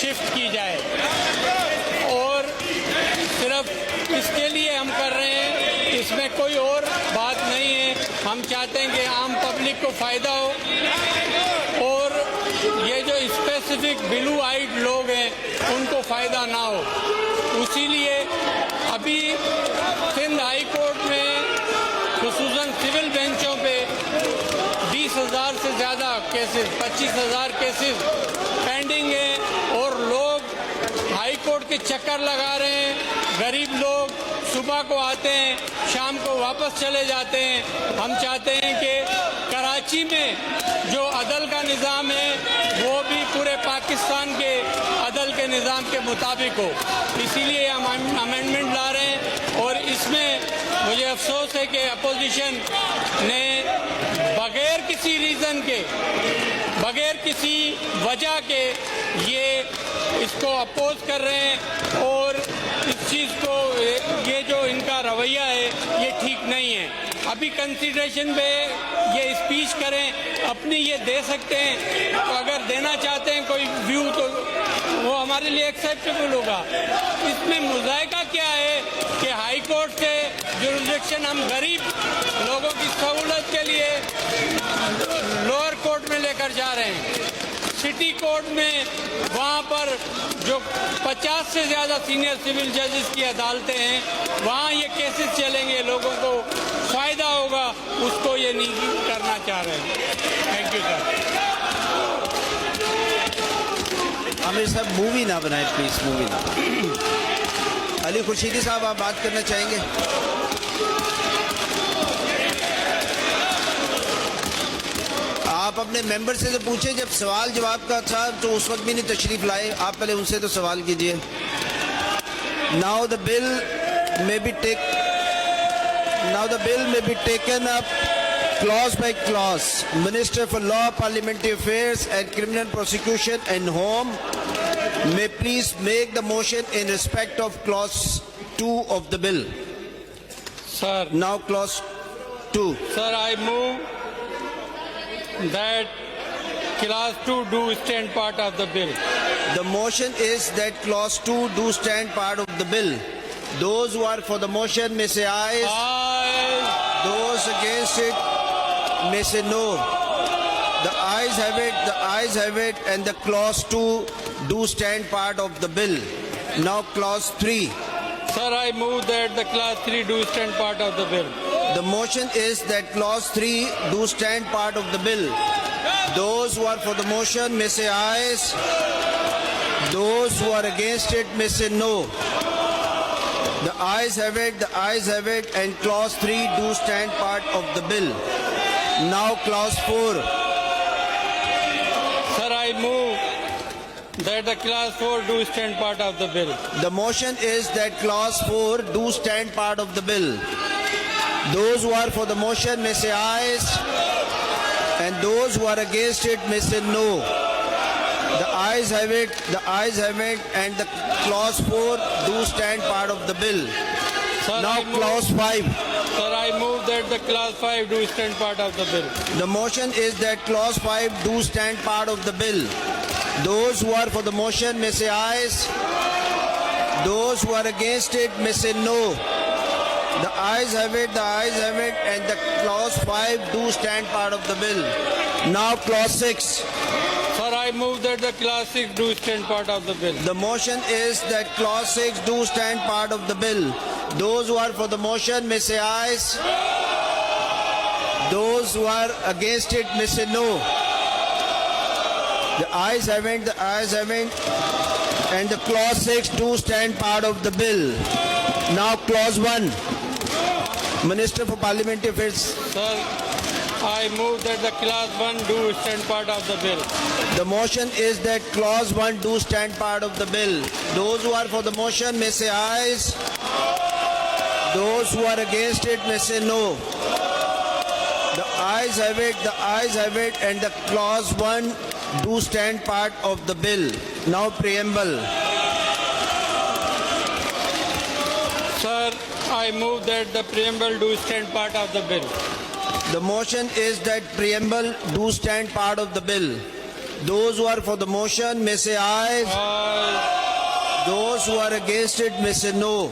Shift کی جائے، اور صرف اس کے لیے ہم کر رہے ہیں، اس میں کوئی اور بات نہیں ہے. ہم چاہتے ہیں کہ عام پبلک کو فائدہ ہو، اور یہ جو اسپیسیفک بلو آئیڈ لوگ ہیں ان کو فائدہ نہ ہو. اسی لیے ابھی سندھ ہائی کورٹ میں خصوصاً سول بینچوں پہ 20,000 سے زیادہ کیسز، 25,000 کیسز پینڈنگ ہیں، اور لوگ ہائی کورٹ کے چکر لگا رہے ہیں. غریب لوگ صبح کو آتے ہیں، شام کو واپس چلے جاتے ہیں. ہم چاہتے ہیں کہ کراچی میں جو عدل کا نظام ہے وہ بھی پورے پاکستان کے عدل کے نظام کے مطابق ہو. اسی لیے ہم امینڈمنٹ لا رہے ہیں، اور اس میں مجھے افسوس ہے کہ اپوزیشن نے بغیر کسی ریزن کے، بغیر کسی وجہ کے یہ اس کو اپوز کر رہے ہیں، اور اس چیز کو، یہ جو ان کا رویہ ہے یہ ٹھیک نہیں ہے. ابھی کنسیڈریشن پہ یہ اسپیچ کریں، اپنی یہ دے سکتے ہیں، تو اگر دینا چاہتے ہیں کوئی ویو تو وہ ہمارے لیے ایکسیپٹیبل ہوگا. اس میں مذائقہ کیا ہے کہ ہائی کورٹ سے جورسڈکشن ہم غریب لوگوں کی سہولت کے لیے لوئر کورٹ میں لے کر جا رہے ہیں. سٹی کورٹ میں وہاں پر جو 50 سے زیادہ سینئر سول ججز کی عدالتیں ہیں، وہاں یہ کیسز چلیں گے، لوگوں کو فائدہ ہوگا، اس کو یہ نہیں کرنا چاہ رہے ہیں. Thank you sir. عامر صاحب مووی نہ بنائیں پلیز، مووی نہ. علی خورشیدی صاحب آپ بات کرنا چاہیں گے؟ آپ اپنے ممبر سے تو پوچھیں، جب سوال جواب کا تھا تو اس وقت بھی نہیں تشریف لائے. آپ پہلے ان سے تو سوال کیجئے. Now the bill may be taken up clause by clause. Minister for Law, Parliamentary Affairs and Criminal Prosecution and Home may please make the motion in respect of clause 2 of the bill. Sir. Now clause 2. Sir, I move that clause 2 do stand part of the bill. The motion is that clause 2 do stand part of the bill. Those who are for the motion may say aye. Aye. Those against it may say no. The ayes have it, the ayes have it, and the clause 2 do stand part of the bill. Now clause 3. Sir, I move that the clause 3 do stand part of the bill. The motion is that clause 3 do stand part of the bill. Those who are for the motion may say ayes. Those who are against it may say no. The ayes have it, the ayes have it, and clause 3 do stand part of the bill. Now clause 4. Sir, I move that the clause 4 do stand part of the bill. The motion is that clause 4 do stand part of the bill. Those who are for the motion may say ayes, and those who are against it may say no. The ayes have it, the ayes have it, and the clause 4 do stand part of the bill. Sir, Now clause 5. Sir, I move that the clause 5 do stand part of the bill. The motion is that clause 5 do stand part of the bill. Those who are for the motion may say ayes. Those who are against it may say no. The ayes have it, the ayes have it, and the clause 5 do stand part of the bill. Now clause 6. Sir, I move that the clause 6 do stand part of the bill. The motion is that clause 6 do stand part of the bill. Those who are for the motion may say ayes. Those who are against it may say no. The ayes have it, the ayes have it, and the clause 6 do stand part of the bill. Now clause 1. Minister for Parliamentary Affairs. Sir, I move that the clause 1 do stand part of the bill. The motion is that clause 1 do stand part of the bill. Those who are for the motion may say ayes. Those who are against it may say no. The ayes have it, the ayes have it, and the clause 1 do stand part of the bill. Now preamble. Sir, I move that the preamble do stand part of the bill. The motion is that preamble do stand part of the bill. Those who are for the motion may say aye. Those who are against it may say no.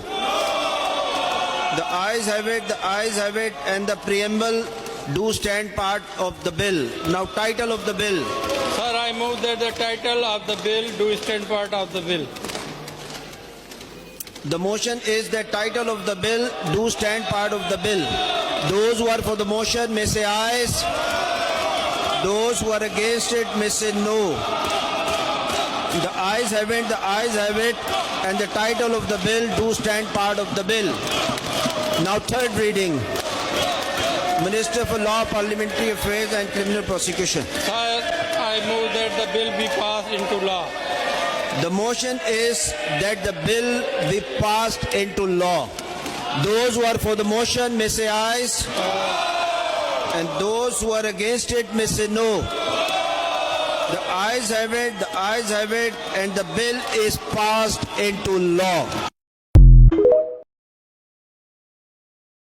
The ayes have it, the ayes have it, and the preamble do stand part of the bill. Now, title of the bill. Sir, I move that the title of the bill do stand part of the bill. The motion is that title of the bill do stand part of the bill. Those who are for the motion may say ayes. Those who are against it may say no. The ayes have it, the ayes have it, and the title of the bill do stand part of the bill. Now, third reading. Minister for Law, Parliamentary Affairs and Criminal Prosecution. Sir, I move that the bill be passed into law. The motion is that the bill be passed into law. Those who are for the motion may say ayes, and those who are against it may say no. The ayes have it, the ayes have it, and the bill is passed into law.